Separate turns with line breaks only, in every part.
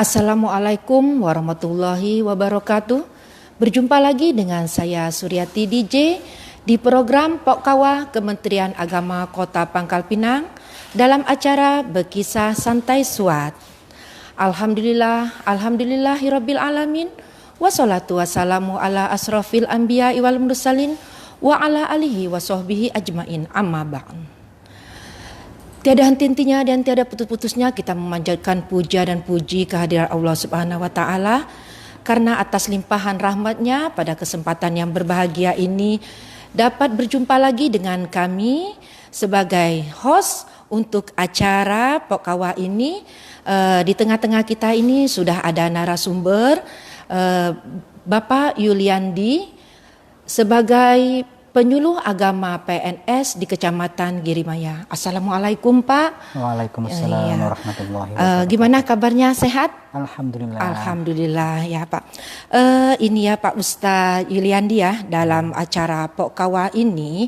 Assalamualaikum warahmatullahi wabarakatuh. Berjumpa lagi dengan saya Suryati DJ di program Pokkawa Kementerian Agama Kota Pangkal Pinang dalam acara Berkisah Santai Suat. Alhamdulillahirabbil alamin. Wassalatu wassalamu ala asrofil anbiya wal mursalin wa ala alihi wa sahbihi ajmain, amma ba'd. Tiada henti-hentinya dan tiada putus-putusnya kita memanjatkan puja dan puji kehadiran Allah Subhanahu wa taala karena atas limpahan rahmatnya pada kesempatan yang berbahagia ini dapat berjumpa lagi dengan kami sebagai host untuk acara Pokkawa ini. Di tengah-tengah kita ini sudah ada narasumber Bapak Yuliandi sebagai penyuluh agama PNS di Kecamatan Girimaya. Assalamualaikum Pak.
Waalaikumsalam warahmatullahi wabarakatuh.
Gimana kabarnya, sehat?
Alhamdulillah.
Alhamdulillah ya Pak. Ini ya Pak Ustadz Yuliandi ya, dalam acara Pokkawa ini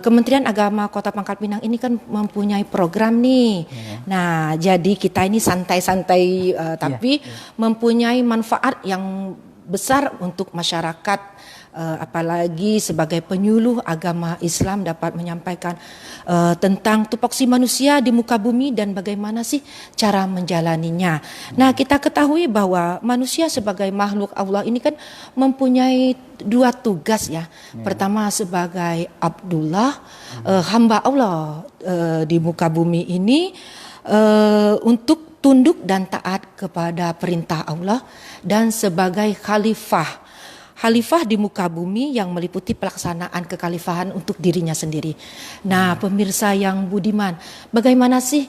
Kementerian Agama Kota Pangkal Pinang ini kan mempunyai program nih. Nah, jadi kita ini santai-santai tapi mempunyai manfaat yang besar untuk masyarakat. Apalagi sebagai penyuluh agama Islam dapat menyampaikan tentang tupoksi manusia di muka bumi dan bagaimana sih cara menjalaninya. Nah, kita ketahui bahwa manusia sebagai makhluk Allah ini kan mempunyai dua tugas ya. Pertama sebagai Abdullah, hamba Allah di muka bumi ini untuk tunduk dan taat kepada perintah Allah, dan sebagai khalifah di muka bumi yang meliputi pelaksanaan kekhalifahan untuk dirinya sendiri. Nah, pemirsa yang budiman, bagaimana sih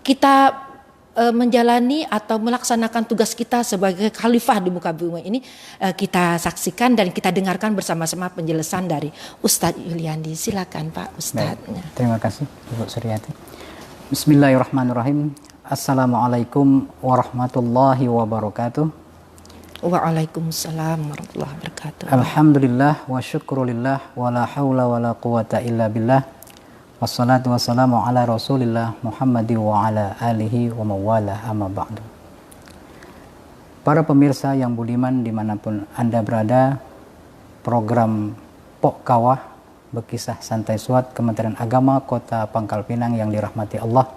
kita menjalani atau melaksanakan tugas kita sebagai khalifah di muka bumi ini? Kita saksikan dan kita dengarkan bersama-sama penjelasan dari Ustadz Yuliandi. Silakan Pak Ustadz.
Baik, terima kasih Ibu Suryati. Bismillahirrahmanirrahim. Assalamualaikum warahmatullahi wabarakatuh.
Waalaikumsalam warahmatullahi wabarakatuh.
Alhamdulillah wa syukrulillah wa la hawla wa la quwata illa billah. Wassalatu wassalamu ala rasulillah Muhammadi wa ala alihi wa mawala amma ba'du. Para pemirsa yang budiman dimanapun Anda berada, program Pokkawa Berkisah Santai Suat Kementerian Agama Kota Pangkal Pinang yang dirahmati Allah.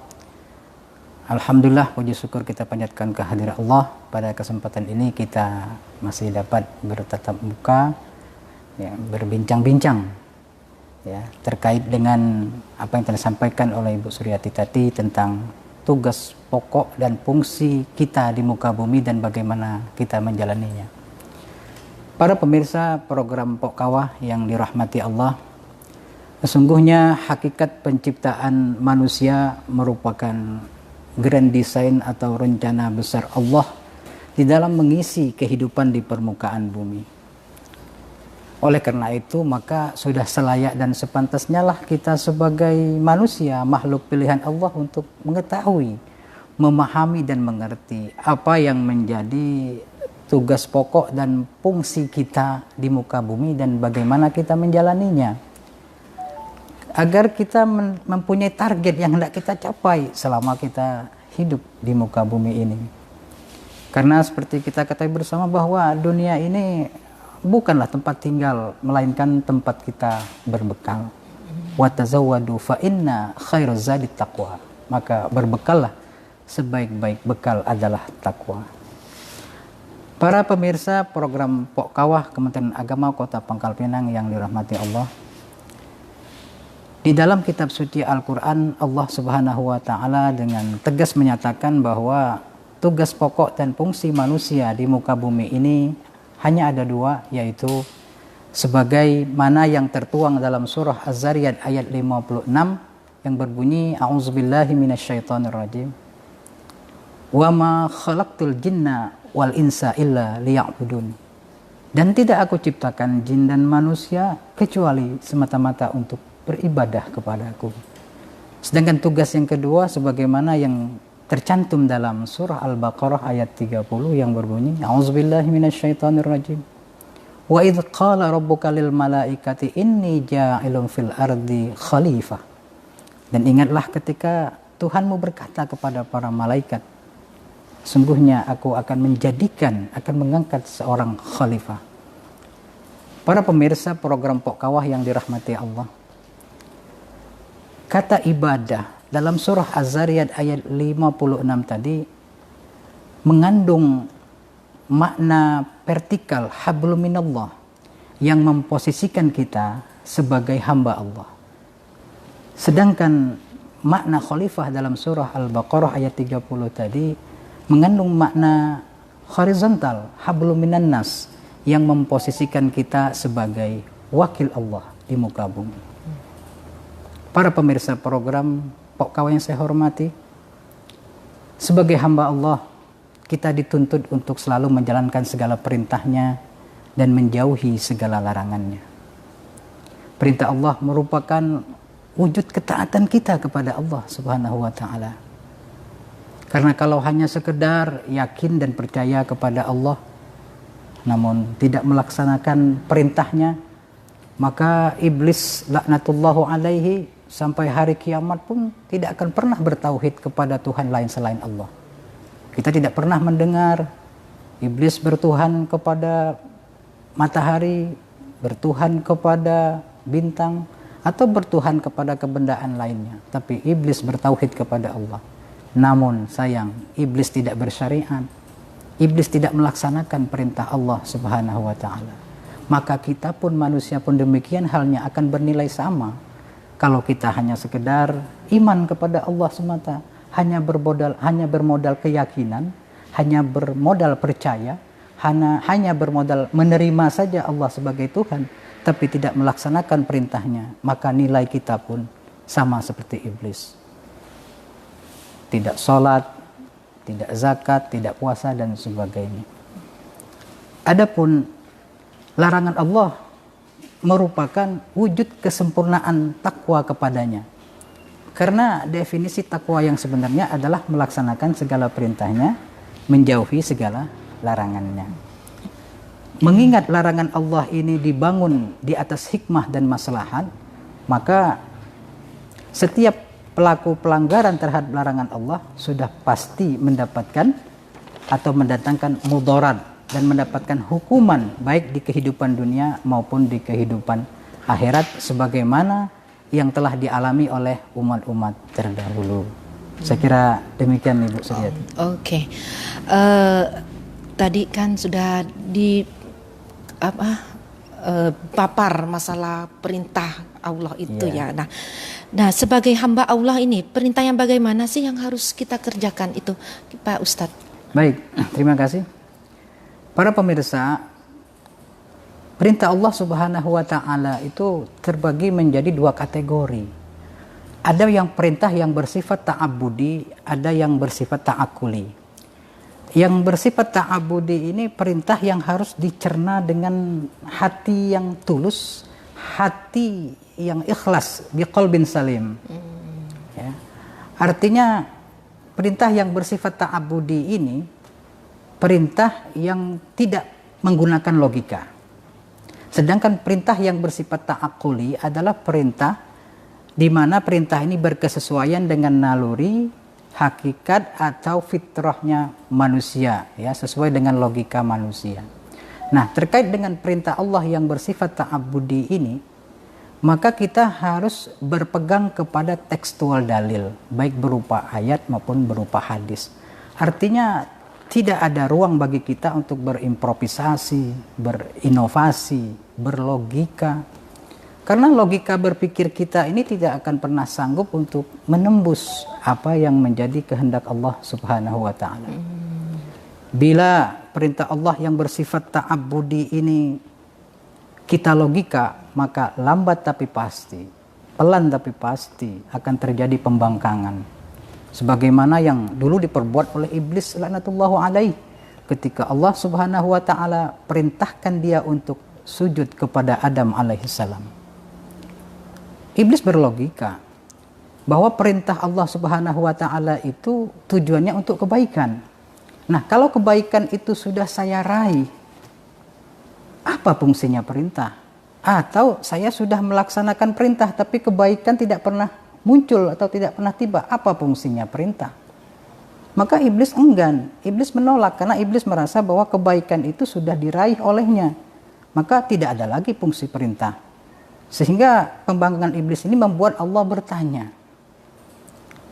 Alhamdulillah, puji syukur kita panjatkan kehadiran Allah. Pada kesempatan ini kita masih dapat bertatap muka, ya, berbincang-bincang ya, terkait dengan apa yang telah disampaikan oleh Ibu Suryati tadi tentang tugas pokok dan fungsi kita di muka bumi dan bagaimana kita menjalaninya. Para pemirsa program Pokkawa yang dirahmati Allah, sesungguhnya hakikat penciptaan manusia merupakan grand design atau rencana besar Allah di dalam mengisi kehidupan di permukaan bumi. Oleh karena itu, maka sudah selayak dan sepantasnya lah kita sebagai manusia, makhluk pilihan Allah, untuk mengetahui, memahami dan mengerti apa yang menjadi tugas pokok dan fungsi kita di muka bumi dan bagaimana kita menjalaninya, agar kita mempunyai target yang hendak kita capai selama kita hidup di muka bumi ini. Karena seperti kita ketahui bersama bahwa dunia ini bukanlah tempat tinggal, melainkan tempat kita berbekal. Wa tazawwadu fa inna khairaz zadi taqwa. Maka berbekallah, sebaik-baik bekal adalah takwa. Para pemirsa program Pokkawa Kementerian Agama Kota Pangkal Pinang yang dirahmati Allah, di dalam kitab suci Al-Quran, Allah Subhanahu wa Ta'ala dengan tegas menyatakan bahwa tugas pokok dan fungsi manusia di muka bumi ini hanya ada dua, yaitu sebagai mana yang tertuang dalam surah Az-Zariyat ayat 56 yang berbunyi, A'udzubillahi minasyaitonirrajim, wa ma khalaqtul jinna wal insa illa liya'budun. Dan tidak aku ciptakan jin dan manusia kecuali semata-mata untuk beribadah kepadaku. Sedangkan tugas yang kedua sebagaimana yang tercantum dalam surah Al-Baqarah ayat 30 yang berbunyi, A'udzubillahi minasyaitonirrajim, wa idh qala rabbuka lil malaikati inni ja'ilun fil ardi khalifah. Dan ingatlah ketika Tuhanmu berkata kepada para malaikat, sungguhnya aku akan mengangkat seorang khalifah. Para pemirsa program Pok Kawah yang dirahmati Allah, kata ibadah dalam surah Az-Zariyat ayat 56 tadi mengandung makna vertikal hablum minallah yang memposisikan kita sebagai hamba Allah. Sedangkan makna khalifah dalam surah Al-Baqarah ayat 30 tadi mengandung makna horizontal hablum minan nas yang memposisikan kita sebagai wakil Allah di muka bumi. Para pemirsa program Pok Kawah yang saya hormati, sebagai hamba Allah kita dituntut untuk selalu menjalankan segala perintahnya dan menjauhi segala larangannya. Perintah Allah merupakan wujud ketaatan kita kepada Allah Subhanahu wa ta'ala. Karena kalau hanya sekedar yakin dan percaya kepada Allah namun tidak melaksanakan perintahnya, maka iblis laknatullahu alaihi sampai hari kiamat pun tidak akan pernah bertauhid kepada Tuhan lain selain Allah. Kita tidak pernah mendengar iblis bertuhan kepada matahari, bertuhan kepada bintang, atau bertuhan kepada kebendaan lainnya. Tapi iblis bertauhid kepada Allah. Namun sayang, iblis tidak bersyariat. Iblis tidak melaksanakan perintah Allah Subhanahu wa ta'ala. Maka kita pun, manusia pun demikian halnya, akan bernilai sama. Kalau kita hanya sekedar iman kepada Allah semata, hanya bermodal keyakinan, hanya bermodal percaya, hanya bermodal menerima saja Allah sebagai Tuhan, tapi tidak melaksanakan perintahnya, maka nilai kita pun sama seperti iblis. Tidak sholat, tidak zakat, tidak puasa, dan sebagainya. Adapun larangan Allah merupakan wujud kesempurnaan takwa kepadanya. Karena definisi takwa yang sebenarnya adalah melaksanakan segala perintahnya, menjauhi segala larangannya. Mengingat larangan Allah ini dibangun di atas hikmah dan maslahat, maka setiap pelaku pelanggaran terhadap larangan Allah sudah pasti mendapatkan atau mendatangkan mudarat dan mendapatkan hukuman baik di kehidupan dunia maupun di kehidupan akhirat sebagaimana yang telah dialami oleh umat-umat terdahulu. Saya kira demikian Ibu Suryati.
Oke. Tadi kan sudah papar masalah perintah Allah itu ya. Nah, sebagai hamba Allah ini, perintah yang bagaimana sih yang harus kita kerjakan itu, Pak Ustadz?
Baik, terima kasih. Para pemirsa, perintah Allah Subhanahu wa ta'ala itu terbagi menjadi dua kategori. Ada yang perintah yang bersifat ta'abudi, ada yang bersifat ta'akuli. Yang bersifat ta'abudi ini perintah yang harus dicerna dengan hati yang tulus, hati yang ikhlas, biqalbin salim. Ya. Artinya perintah yang bersifat ta'abudi ini perintah yang tidak menggunakan logika. Sedangkan perintah yang bersifat ta'akuli adalah perintah di mana perintah ini berkesesuaian dengan naluri, hakikat atau fitrahnya manusia, ya, sesuai dengan logika manusia. Nah, terkait dengan perintah Allah yang bersifat ta'abudi ini, maka kita harus berpegang kepada tekstual dalil, baik berupa ayat maupun berupa hadis. Artinya tidak ada ruang bagi kita untuk berimprovisasi, berinovasi, berlogika. Karena logika berpikir kita ini tidak akan pernah sanggup untuk menembus apa yang menjadi kehendak Allah Subhanahu wa ta'ala. Bila perintah Allah yang bersifat ta'abudi ini kita logika, maka lambat tapi pasti, pelan tapi pasti akan terjadi pembangkangan. Sebagaimana yang dulu diperbuat oleh iblis laknatullahu alaih ketika Allah Subhanahu wa ta'ala perintahkan dia untuk sujud kepada Adam alaihissalam. Iblis berlogika bahwa perintah Allah Subhanahu wa ta'ala itu tujuannya untuk kebaikan. Nah, kalau kebaikan itu sudah saya raih, apa fungsinya perintah? Atau saya sudah melaksanakan perintah tapi kebaikan tidak pernah muncul atau tidak pernah tiba, apa fungsinya perintah? Maka iblis enggan, iblis menolak karena iblis merasa bahwa kebaikan itu sudah diraih olehnya. Maka tidak ada lagi fungsi perintah. Sehingga pembangkangan iblis ini membuat Allah bertanya.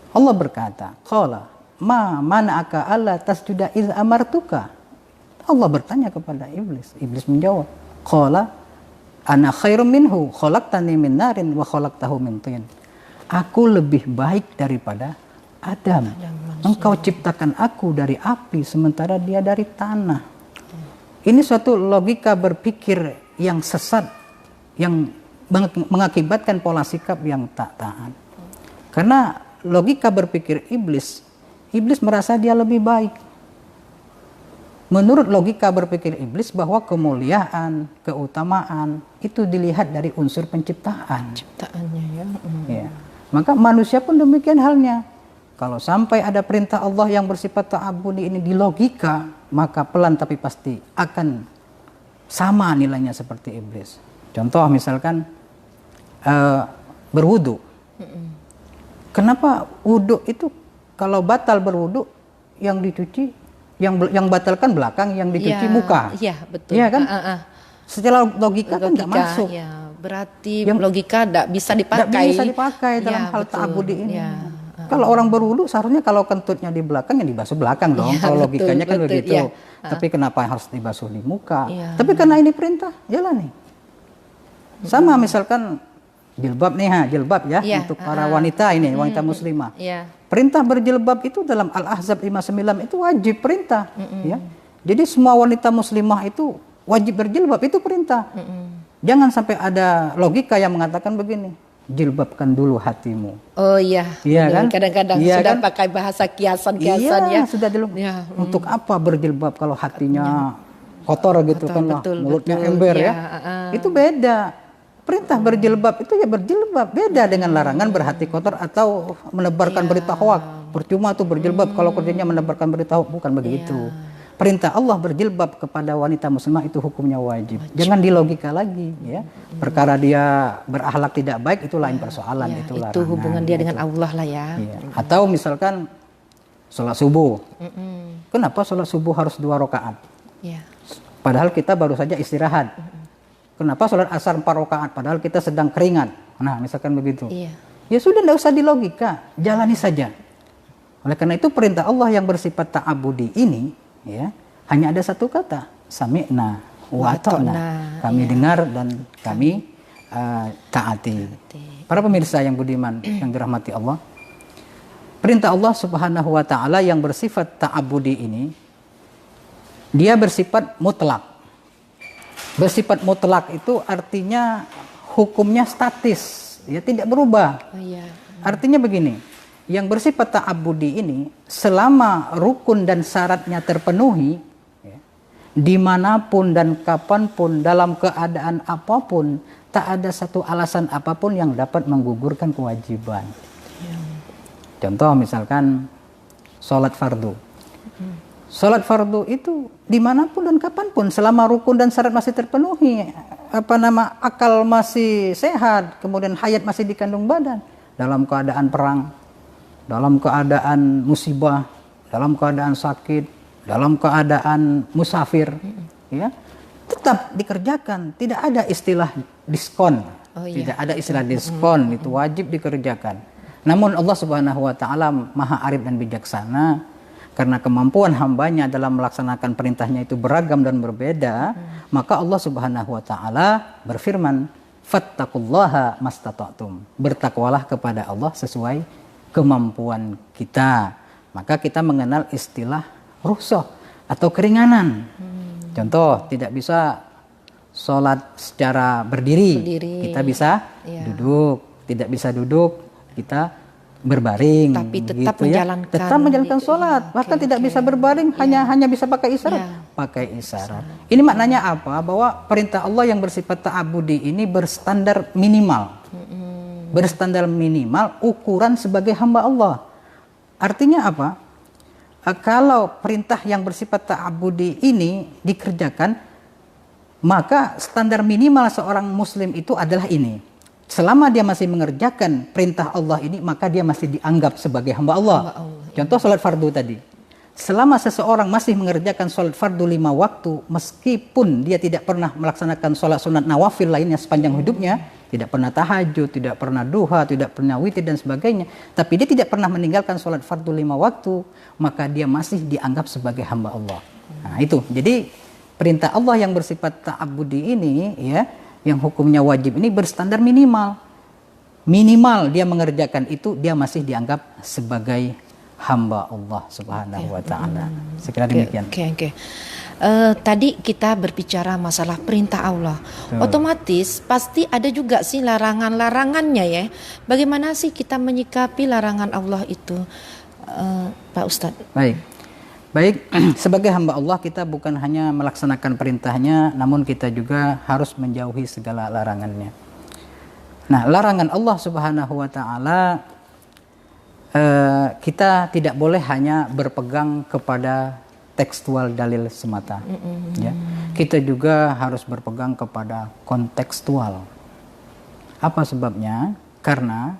Allah berkata, qala ma mana'aka alla tasjuda iz amartuka. Allah bertanya kepada iblis. Iblis menjawab, qala ana khairum minhu khalaqtani min narin wa khalaqtahu min tin. Aku lebih baik daripada Adam. Engkau ciptakan aku dari api sementara dia dari tanah. Ini suatu logika berpikir yang sesat, yang mengakibatkan pola sikap yang tak taat. Karena logika berpikir iblis merasa dia lebih baik. Menurut logika berpikir iblis bahwa kemuliaan, keutamaan itu dilihat dari unsur penciptaan.
Ciptaannya ya.
Ya. Maka manusia pun demikian halnya. Kalau sampai ada perintah Allah yang bersifat ta'abudi ini di logika, maka pelan tapi pasti akan sama nilainya seperti iblis. Contoh misalkan berwudu. Kenapa wudu itu kalau batal berwudu yang dicuci, yang batalkan belakang, yang dicuci muka?
Iya betul.
Iya kan? Secara logika kan nggak masuk.
Ya, berarti logika tidak bisa dipakai.
Tidak bisa dipakai dalam hal ta'abudi ini.
Ya.
Kalau orang berwudu seharusnya kalau kentutnya di belakang yang dibasuh belakang dong.
Ya,
kalau
betul,
logikanya kan
betul,
begitu.
ya.
Tapi kenapa harus dibasuh di muka?
Ya.
Tapi karena ini perintah, jalani. Sama misalkan jilbab nih, jilbab ya, untuk para wanita ini, wanita muslimah.
Ya.
Perintah berjilbab itu dalam Al-Ahzab 59 itu wajib perintah. Ya. Jadi semua wanita muslimah itu wajib berjilbab, itu perintah. Jangan sampai ada logika yang mengatakan begini, jilbabkan dulu hatimu.
Oh iya.
Iya kan?
Kadang-kadang
iya
sudah
kan?
pakai bahasa kiasan-kiasan
iya,
ya.
Sudah dulu.
Ya.
Untuk apa berjilbab kalau hatinya kotor gitu
kotor,
kan lah,
betul,
mulutnya
betul,
ember
ya.
Itu beda. Perintah berjilbab itu ya berjilbab, beda dengan larangan berhati kotor atau menebarkan berita hoak. Percuma tuh berjilbab kalau kerjanya menebarkan berita hoak, bukan begitu. Perintah Allah berjilbab kepada wanita muslimah itu hukumnya wajib. Jangan dilogika lagi ya. Perkara dia berakhlak tidak baik itu lain persoalan, itu larangan.
Itu hubungan dia dengan Allah lah ya.
Atau misalkan sholat subuh. Kenapa sholat subuh harus 2 rakaat?
Ya.
Padahal kita baru saja istirahat. Kenapa sholat asar 4 rakaat? Padahal kita sedang keringat. Nah, misalkan begitu.
Iya.
Ya sudah, tidak usah dilogika, jalani saja. Oleh karena itu perintah Allah yang bersifat ta'abudi ini, ya, hanya ada satu kata, sami'na wa ata'na. Kami dengar dan kami taati. Para pemirsa yang budiman, yang dirahmati Allah, perintah Allah Subhanahu wa taala yang bersifat ta'abudi ini, dia bersifat mutlak. Bersifat mutlak itu artinya hukumnya statis, ya tidak berubah.
Oh, iya.
Artinya begini, yang bersifat ta'abudi ini selama rukun dan syaratnya terpenuhi, ya, dimanapun dan kapanpun dalam keadaan apapun, tak ada satu alasan apapun yang dapat menggugurkan kewajiban. Ya. Contoh misalkan sholat fardu. Sholat fardu itu dimanapun dan kapanpun selama rukun dan syarat masih terpenuhi, akal masih sehat, kemudian hayat masih dikandung badan, dalam keadaan perang, dalam keadaan musibah, dalam keadaan sakit, dalam keadaan musafir, ya tetap dikerjakan. Tidak ada istilah diskon, tidak ada istilah diskon, itu wajib dikerjakan. Namun Allah Subhanahu Wa Taala Maha Arif dan bijaksana. Karena kemampuan hambanya dalam melaksanakan perintahnya itu beragam dan berbeda, maka Allah Subhanahu wa taala berfirman, "Fattaqullaha mastata'tum." Bertakwalah kepada Allah sesuai kemampuan kita. Maka kita mengenal istilah rukhsah atau keringanan. Contoh, tidak bisa sholat secara berdiri. Kita bisa duduk, tidak bisa duduk, kita berbaring,
tapi tetap
gitu
menjalankan,
tetap menjalankan sholat, bahkan tidak bisa berbaring, hanya bisa pakai isyarat, pakai isyarat. Ini maknanya apa? Bahwa perintah Allah yang bersifat ta'abudi ini berstandar minimal, berstandar minimal ukuran sebagai hamba Allah. Artinya apa? Kalau perintah yang bersifat ta'abudi ini dikerjakan, maka standar minimal seorang muslim itu adalah ini. Selama dia masih mengerjakan perintah Allah ini, maka dia masih dianggap sebagai hamba Allah. Contoh sholat fardu tadi. selama seseorang masih mengerjakan sholat fardu 5 waktu, meskipun dia tidak pernah melaksanakan sholat sunat nawafil lainnya sepanjang hidupnya, tidak pernah tahajud, tidak pernah duha, tidak pernah witir dan sebagainya, tapi dia tidak pernah meninggalkan sholat fardu 5 waktu, maka dia masih dianggap sebagai hamba Allah. Nah itu, jadi perintah Allah yang bersifat ta'abudi ini, ya, yang hukumnya wajib ini berstandar minimal. Minimal dia mengerjakan itu, dia masih dianggap sebagai hamba Allah Subhanahu wa taala. Sekira demikian.
Oke. Tadi kita berbicara masalah perintah Allah. Otomatis pasti ada juga sih larangan-larangannya ya. Bagaimana sih kita menyikapi larangan Allah itu, Pak Ustadz?
Baik, sebagai hamba Allah kita bukan hanya melaksanakan perintahnya, namun kita juga harus menjauhi segala larangannya. Nah, larangan Allah Subhanahu wa taala, kita tidak boleh hanya berpegang kepada tekstual dalil semata. Ya. Kita juga harus berpegang kepada kontekstual. Apa sebabnya? Karena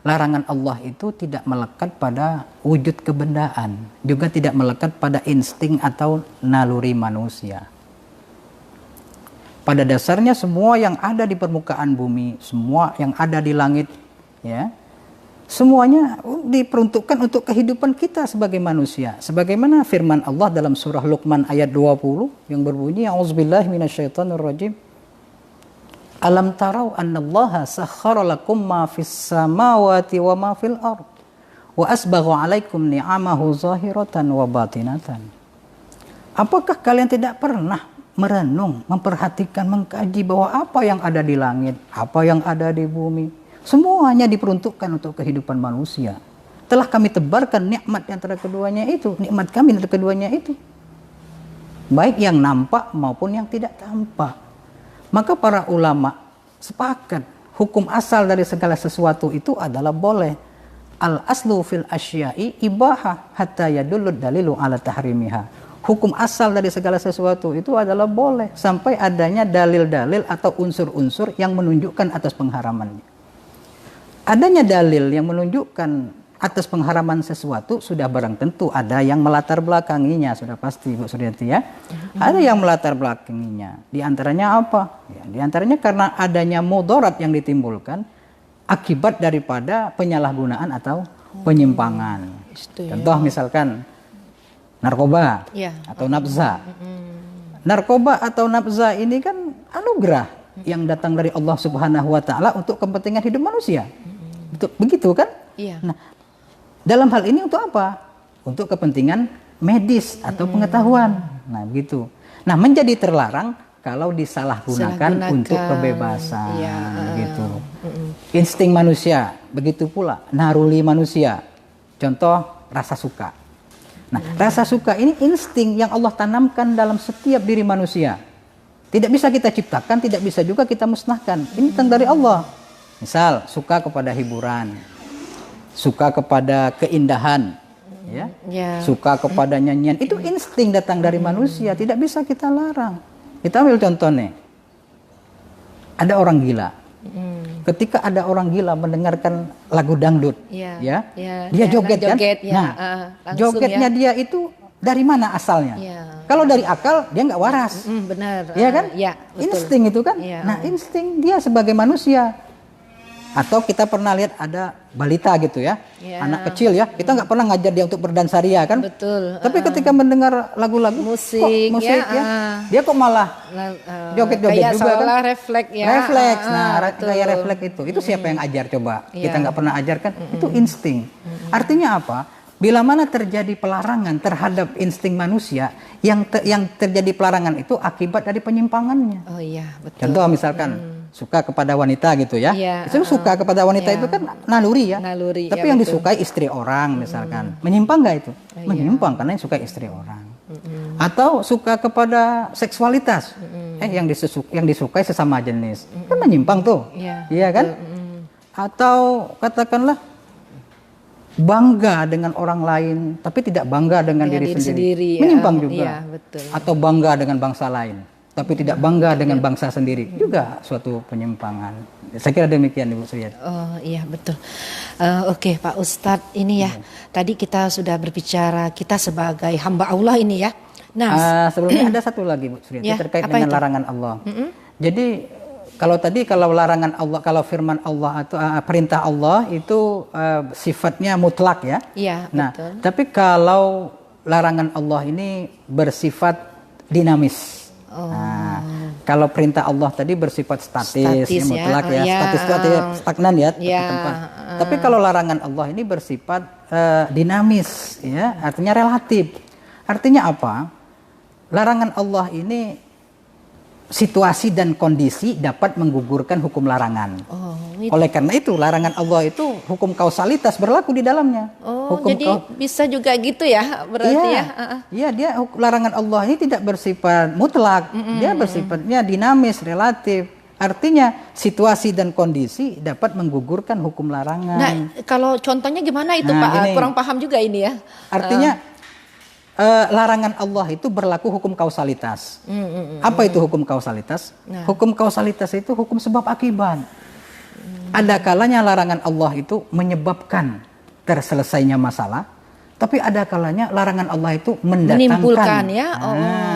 larangan Allah itu tidak melekat pada wujud kebendaan, juga tidak melekat pada insting atau naluri manusia. Pada dasarnya semua yang ada di permukaan bumi, semua yang ada di langit, ya, semuanya diperuntukkan untuk kehidupan kita sebagai manusia. Sebagaimana firman Allah dalam surah Luqman ayat 20 yang berbunyi, A'udzubillahi minasyaitonirrajim. Alam tarau annallaha sakhkhara lakum ma fis samawati wa ma fil ard wa asbagha 'alaikum ni'amahu zahiratan wa batinatan. Apakah kalian tidak pernah merenung, memperhatikan, mengkaji bahwa apa yang ada di langit, apa yang ada di bumi, semuanya diperuntukkan untuk kehidupan manusia. Telah kami tebarkan nikmat di antara keduanya itu, nikmat kami di antara keduanya itu, baik yang nampak maupun yang tidak tampak. Maka para ulama sepakat hukum asal dari segala sesuatu itu adalah boleh. Al aslu fil asya'i ibahah hatta yadullud dalilu ala tahrimiha. Hukum asal dari segala sesuatu itu adalah boleh sampai adanya dalil-dalil atau unsur-unsur yang menunjukkan atas pengharamannya. Adanya dalil yang menunjukkan atas pengharaman sesuatu sudah barang tentu ada yang melatar belakanginya, sudah pasti Bu Suryati ya. Ada yang melatar belakanginya. Di antaranya apa? Ya, di antaranya karena adanya mudarat yang ditimbulkan akibat daripada penyalahgunaan atau penyimpangan. Contoh misalkan narkoba atau nafza. Narkoba atau nafza ini kan anugerah yang datang dari Allah Subhanahu wa taala untuk kepentingan hidup manusia. Begitu kan?
Iya.
Nah, dalam hal ini untuk apa? Untuk kepentingan medis atau pengetahuan. Nah, begitu. Nah, menjadi terlarang kalau disalahgunakan untuk kebebasan, gitu. Insting manusia, begitu pula naruli manusia. Contoh rasa suka. Nah, rasa suka ini insting yang Allah tanamkan dalam setiap diri manusia. Tidak bisa kita ciptakan, tidak bisa juga kita musnahkan. Ini datang dari Allah. Misal, suka kepada hiburan, suka kepada keindahan, ya, suka kepada nyanyian. Itu insting datang dari manusia, tidak bisa kita larang. Kita ambil contoh nih. Ada orang gila. Ketika ada orang gila mendengarkan lagu dangdut, dia joget kan? Nah, jogetnya dia itu dari mana asalnya? Kalau dari akal dia nggak waras,
benar,
ya kan?
Betul.
Insting itu kan? Nah, insting dia sebagai manusia. Atau kita pernah lihat ada balita gitu ya, anak kecil ya, kita nggak pernah ngajar dia untuk berdansa ria kan? Betul. Tapi ketika mendengar lagu-lagu musik dia kok malah joget-joget juga kan? Refleks. Nah, gaya refleks itu siapa yang ajar coba? Kita nggak pernah ajarkan. Itu insting. Artinya apa? Bila mana terjadi pelarangan terhadap insting manusia, yang terjadi pelarangan itu akibat dari penyimpangannya. Oh iya, betul. Contoh misalkan suka kepada wanita gitu ya. Itu suka kepada wanita itu kan naluri ya. Tapi yang disukai istri orang misalkan. Menyimpang nggak itu? Menyimpang karena yang suka istri orang. Atau suka kepada seksualitas. Yang disukai sesama jenis. Kan menyimpang tuh. Iya kan? Atau katakanlah bangga dengan orang lain tapi tidak bangga dengan diri sendiri. Menyimpang juga. Atau bangga dengan bangsa lain. tapi tidak bangga dengan bangsa sendiri, juga suatu penyimpangan. Saya kira demikian Ibu Suryati.
Oh iya betul. Oke Pak Ustadz, ini ya tadi kita sudah berbicara kita sebagai hamba Allah ini ya. Nah
sebelumnya ada satu lagi Bu Suryati
ya,
terkait
apa
dengan
itu?
larangan Allah. Jadi kalau larangan Allah, kalau firman Allah atau perintah Allah itu sifatnya mutlak ya.
Iya
Nah,
betul.
tapi kalau larangan Allah ini bersifat dinamis. Nah, kalau perintah Allah tadi bersifat statis ya, mutlak ya, statis itu artinya stagnan ya, tempat. Tapi kalau larangan Allah ini bersifat dinamis ya, artinya relatif. Artinya apa? Larangan Allah ini situasi dan kondisi dapat menggugurkan hukum larangan. Oleh karena itu larangan Allah itu hukum kausalitas berlaku di dalamnya. Hukum
jadi bisa juga gitu ya berarti ya.
Iya, dia larangan Allah ini tidak bersifat mutlak, dia bersifatnya dinamis, relatif. Artinya situasi dan kondisi dapat menggugurkan hukum larangan.
Nah, kalau contohnya gimana itu Pak?
Ini,
kurang paham juga ini ya.
Artinya larangan Allah itu berlaku hukum kausalitas. Apa itu hukum kausalitas? Hukum kausalitas itu hukum sebab akibat. Ada kalanya larangan Allah itu menyebabkan terselesainya masalah, tapi ada kalanya larangan Allah itu
menimbulkan ya,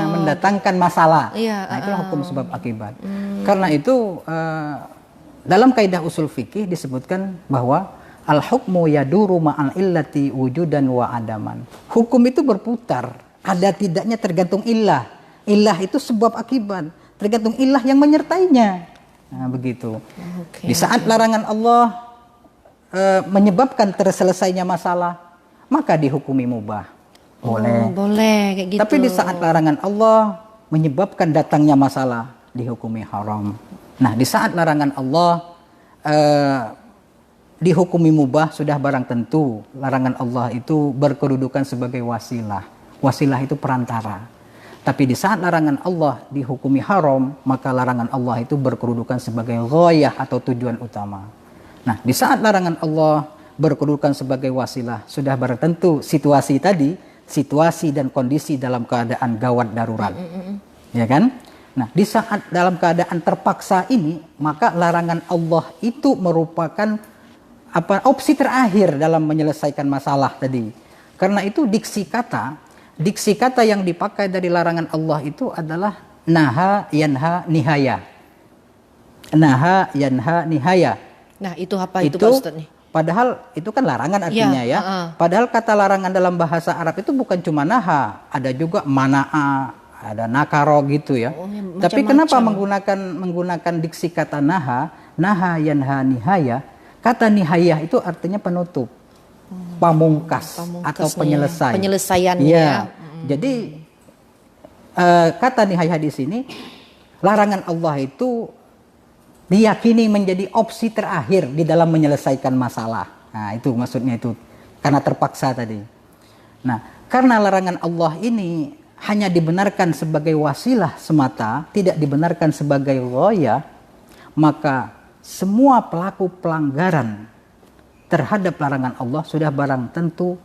mendatangkan masalah. Nah, itulah hukum sebab akibat. Karena itu dalam kaidah usul fikih disebutkan bahwa al-hukmu yaduru ma'al illati wujudan wa adaman. Hukum itu berputar, ada tidaknya tergantung illah. Illah itu sebab akibat, tergantung illah yang menyertainya. Nah, begitu. Di saat larangan Allah menyebabkan terselesainya masalah, maka dihukumi mubah. Boleh.
Boleh kayak gitu.
Tapi di saat larangan Allah menyebabkan datangnya masalah, dihukumi haram. Nah, di saat larangan Allah dihukumi mubah, sudah barang tentu larangan Allah itu berkedudukan sebagai wasilah. Wasilah itu perantara. Tapi di saat larangan Allah dihukumi haram, maka larangan Allah itu berkedudukan sebagai ghayah atau tujuan utama. Nah, di saat larangan Allah berkedudukan sebagai wasilah, sudah barang tentu situasi tadi, situasi dan kondisi dalam keadaan gawat darurat. Ya kan? Nah, di saat dalam keadaan terpaksa ini, maka larangan Allah itu merupakan opsi terakhir dalam menyelesaikan masalah tadi. Karena itu diksi kata yang dipakai dari larangan Allah itu adalah naha yanha nihaya. Naha yanha nihaya.
Nah, itu apa itu Pak Ustadz nih?
Padahal itu kan larangan artinya ya. Padahal kata larangan dalam bahasa Arab itu bukan cuma naha, ada juga mana'a, ada nakaro gitu ya. Tapi kenapa menggunakan diksi kata naha yanha nihaya? Kata nihayah itu artinya penutup, pamungkas atau penyelesai.
Penyelesaian
ya. Jadi kata nihayah di sini, larangan Allah itu diyakini menjadi opsi terakhir di dalam menyelesaikan masalah. Nah, itu maksudnya itu karena terpaksa tadi. Nah, karena larangan Allah ini hanya dibenarkan sebagai wasilah semata, tidak dibenarkan sebagai ghayah, maka semua pelaku pelanggaran terhadap larangan Allah sudah barang tentu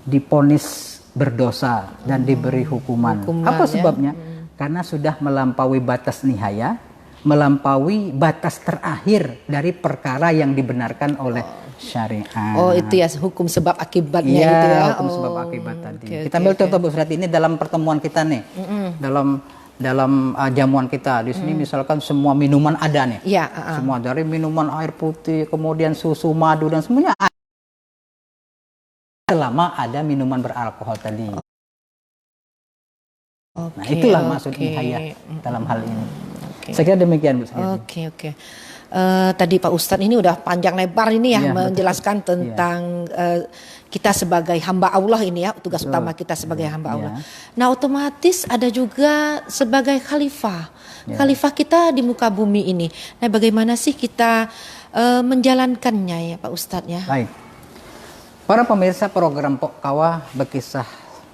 diponis berdosa dan diberi hukuman. Apa sebabnya? Karena sudah melampaui batas nihaya, melampaui batas terakhir dari perkara yang dibenarkan oleh syariat.
Oh, itu ya hukum sebab akibatnya
itu
ya.
Hukum sebab akibat tadi. Kita ambil contoh Bu Suryati, ini dalam pertemuan kita nih. Dalam jamuan kita di sini misalkan semua minuman ada nih. Semua dari minuman air putih, kemudian susu, madu dan semuanya ada. Selama ada minuman beralkohol tadi. Nah, itulah maksud nihayah dalam hal ini. Saya kira demikian Bu Suryati.
Oke. Tadi Pak Ustadz ini udah panjang lebar ini ya, menjelaskan tentang kita sebagai hamba Allah ini ya, tugas utama kita sebagai hamba Allah. Nah, otomatis ada juga sebagai khalifah. Khalifah kita di muka bumi ini. Nah, bagaimana sih kita menjalankannya ya Pak Ustadz ya?
Baik. Para pemirsa program Pokkawa Bekisah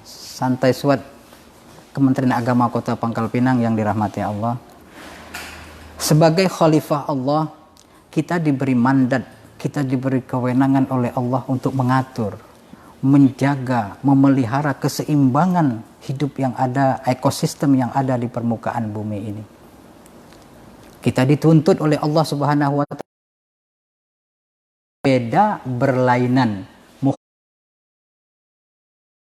Santai Suat Kementerian Agama Kota Pangkal Pinang yang dirahmati Allah. Sebagai khalifah Allah, kita diberi mandat, kita diberi kewenangan oleh Allah untuk mengatur, menjaga, memelihara keseimbangan hidup yang ada, ekosistem yang ada di permukaan bumi ini. Kita dituntut oleh Allah Subhanahu wa taala beda berlainan,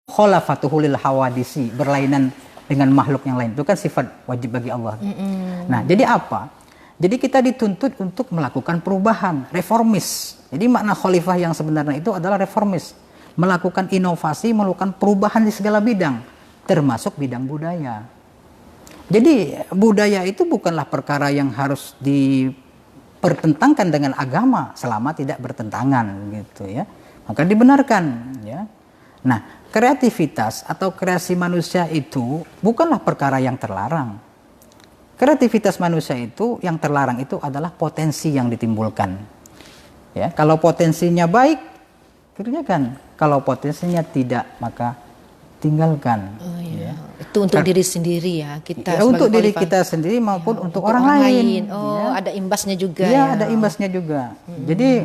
mukhalafatuhu lil hawadisi, berlainan dengan makhluk yang lain. Itu kan sifat wajib bagi Allah. Nah, jadi apa? Jadi kita dituntut untuk melakukan perubahan, reformis. Jadi makna khalifah yang sebenarnya itu adalah reformis, melakukan inovasi, melakukan perubahan di segala bidang, termasuk bidang budaya. Jadi budaya itu bukanlah perkara yang harus dipertentangkan dengan agama selama tidak bertentangan gitu ya. Maka dibenarkan ya. Nah, kreativitas atau kreasi manusia itu bukanlah perkara yang terlarang. Kreativitas manusia itu yang terlarang itu adalah potensi yang ditimbulkan. Ya, kalau potensinya baik, kerjakan. Kalau potensinya tidak, maka tinggalkan.
Oh,
Ya.
iya. Itu untuk diri sendiri ya, kita
Ya, untuk diri
khalifah.
kita sendiri maupun untuk orang lain.
Oh,
Ya.
ada imbasnya juga
Ya,
ya.
ada imbasnya juga. Jadi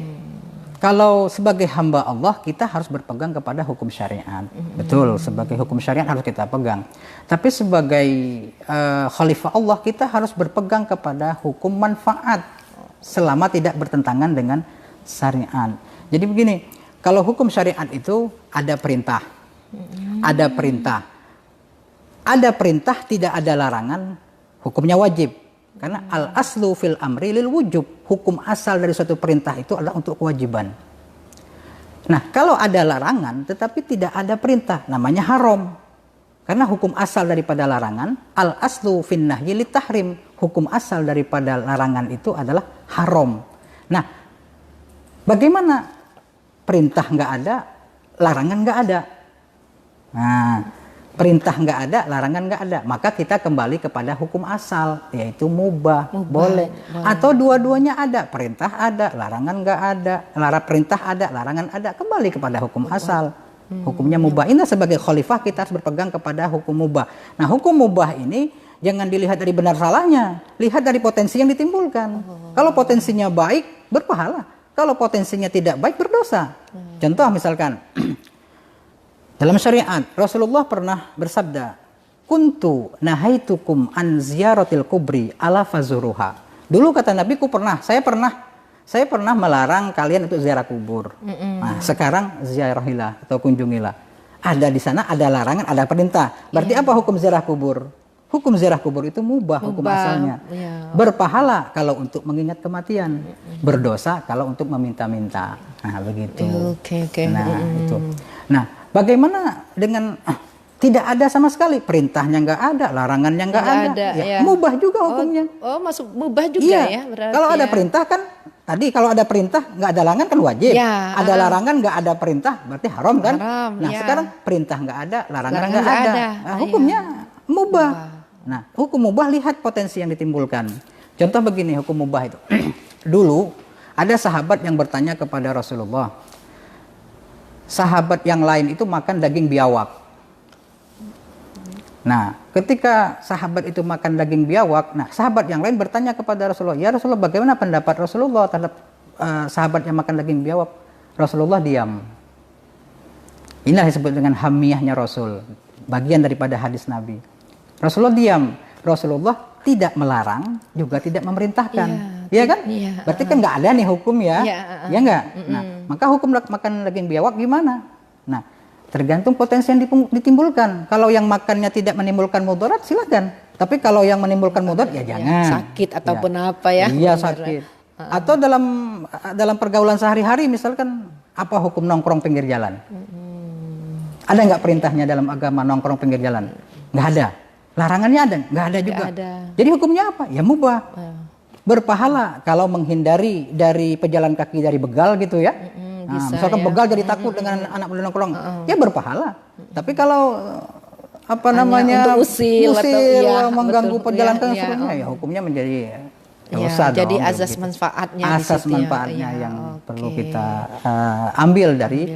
kalau sebagai hamba Allah kita harus berpegang kepada hukum syariat. Betul, sebagai hukum syariat harus kita pegang. Tapi sebagai khalifah Allah kita harus berpegang kepada hukum manfaat selama tidak bertentangan dengan syariat. Jadi begini, kalau hukum syariat itu ada perintah. Ada perintah. Ada perintah, tidak ada larangan, hukumnya wajib. Karena al-aslu fil amri lil wujub. Hukum asal dari suatu perintah itu adalah untuk kewajiban. Nah, kalau ada larangan tetapi tidak ada perintah, namanya haram. Karena hukum asal daripada larangan, al-aslu fin nahyi lit tahrim. Hukum asal daripada larangan itu adalah haram. Nah, bagaimana perintah nggak ada, larangan nggak ada? Nah, perintah nggak ada, larangan nggak ada, maka kita kembali kepada hukum asal, yaitu mubah. Boleh. Atau dua-duanya ada, perintah ada, larangan nggak ada, perintah ada, larangan ada, kembali kepada hukum asal. Hukumnya mubah. Ini sebagai khalifah kita harus berpegang kepada hukum mubah. Nah, hukum mubah ini jangan dilihat dari benar salahnya, lihat dari potensi yang ditimbulkan. Kalau potensinya baik, berpahala. Kalau potensinya tidak baik, berdosa. Contoh misalkan dalam syariat, Rasulullah pernah bersabda, "Kuntu nahaitukum an ziyaratil kubri ala fazuruha." Dulu kata Nabi, saya pernah melarang kalian untuk ziarah kubur. Nah, sekarang ziarahilah atau kunjungilah. Ada di sana ada larangan, ada perintah. Berarti apa hukum ziarah kubur? Hukum ziarah kubur itu mubah, hukum asalnya. Berpahala kalau untuk mengingat kematian, berdosa kalau untuk meminta-minta. Nah, begitu.
Oke.
Nah, itu. Nah, bagaimana dengan tidak ada sama sekali, perintahnya nggak ada, larangannya nggak ada, ya. Mubah juga hukumnya.
Oh, masuk mubah juga
iya.
ya berarti.
Kalau ada perintah kan tadi, kalau ada perintah nggak ada larangan kan wajib.
Ya,
ada larangan nggak ada perintah berarti haram kan. Nah,
ya.
sekarang perintah nggak ada, larangan nggak ada. Nah, hukumnya mubah. Nah, hukum mubah lihat potensi yang ditimbulkan. Contoh begini hukum mubah itu. Dulu ada sahabat yang bertanya kepada Rasulullah. Sahabat yang lain itu makan daging biawak. Nah, ketika sahabat itu makan daging biawak, nah sahabat yang lain bertanya kepada Rasulullah, "Ya Rasulullah, bagaimana pendapat Rasulullah terhadap sahabat yang makan daging biawak?" Rasulullah diam. Inilah disebut dengan hamiyahnya Rasul, bagian daripada hadis Nabi. Rasulullah diam. Rasulullah tidak melarang, juga tidak memerintahkan. Iya kan? Iya. Berarti kan nggak ada nih hukum ya. Ya nggak? Nah, maka hukum makan daging biawak gimana? Nah, tergantung potensi yang ditimbulkan. Kalau yang makannya tidak menimbulkan mudarat, silakan. Tapi kalau yang menimbulkan mudarat, ya jangan.
Sakit ataupun apa ya?
Iya, sakit. Atau dalam pergaulan sehari-hari, misalkan apa hukum nongkrong pinggir jalan? Ada nggak perintahnya dalam agama nongkrong pinggir jalan? Nggak ada. Larangannya ada? Nggak ada juga. Jadi hukumnya apa? Ya mubah. Berpahala kalau menghindari dari pejalan kaki dari begal gitu ya. Nah, misalkan begal jadi takut dengan anak muda nongkrong, ya berpahala. Tapi kalau apa namanya
untuk usil
atau mengganggu pejalan kaki ya hukumnya menjadi dosa.
Jadi
dong,
asas
gitu.
manfaatnya.
Asas manfaatnya yang perlu kita ambil dari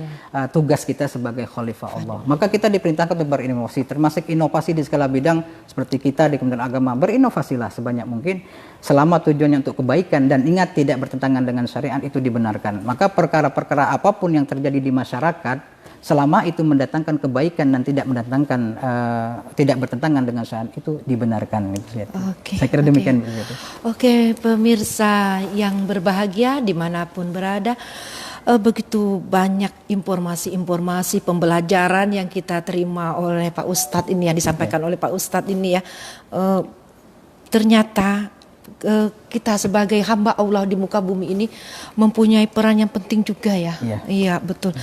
tugas kita sebagai khalifah Allah. Maka kita diperintahkan untuk berinovasi, termasuk inovasi di segala bidang. Seperti kita di Kementerian Agama, berinovasilah sebanyak mungkin selama tujuannya untuk kebaikan, dan ingat tidak bertentangan dengan syariat, itu dibenarkan. Maka perkara-perkara apapun yang terjadi di masyarakat selama itu mendatangkan kebaikan dan tidak mendatangkan tidak bertentangan dengan syariat, itu dibenarkan.
Oke,
Saya kira demikian.
Oke, pemirsa yang berbahagia dimanapun berada, begitu banyak informasi-informasi pembelajaran yang kita terima oleh Pak Ustadz ini, yang disampaikan oleh Pak Ustadz ini ya. Ternyata kita sebagai hamba Allah di muka bumi ini mempunyai peran yang penting juga ya. Iya, betul.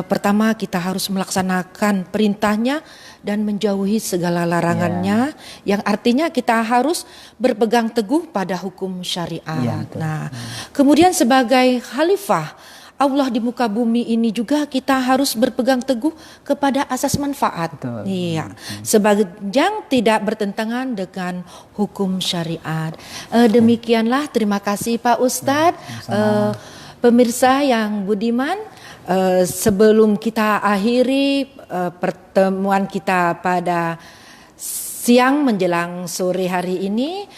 Pertama, kita harus melaksanakan perintahnya dan menjauhi segala larangannya, yang artinya kita harus berpegang teguh pada hukum syariat. Nah, kemudian sebagai khalifah Allah di muka bumi ini juga kita harus berpegang teguh kepada asas manfaat. Iya, sepanjang tidak bertentangan dengan hukum syariat. Demikianlah, terima kasih Pak Ustadz. Pemirsa yang budiman, sebelum kita akhiri pertemuan kita pada siang menjelang sore hari ini,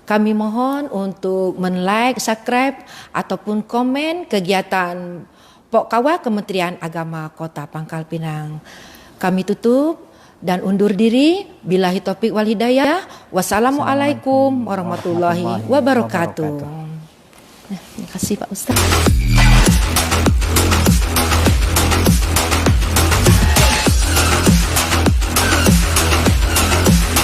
kami mohon untuk men-like, subscribe, ataupun komen kegiatan Pokkawa Kementerian Agama Kota Pangkal Pinang. Kami tutup dan undur diri. Billahi taufik wal hidayah. Wassalamualaikum warahmatullahi wabarakatuh. Terima kasih Pak Ustadz.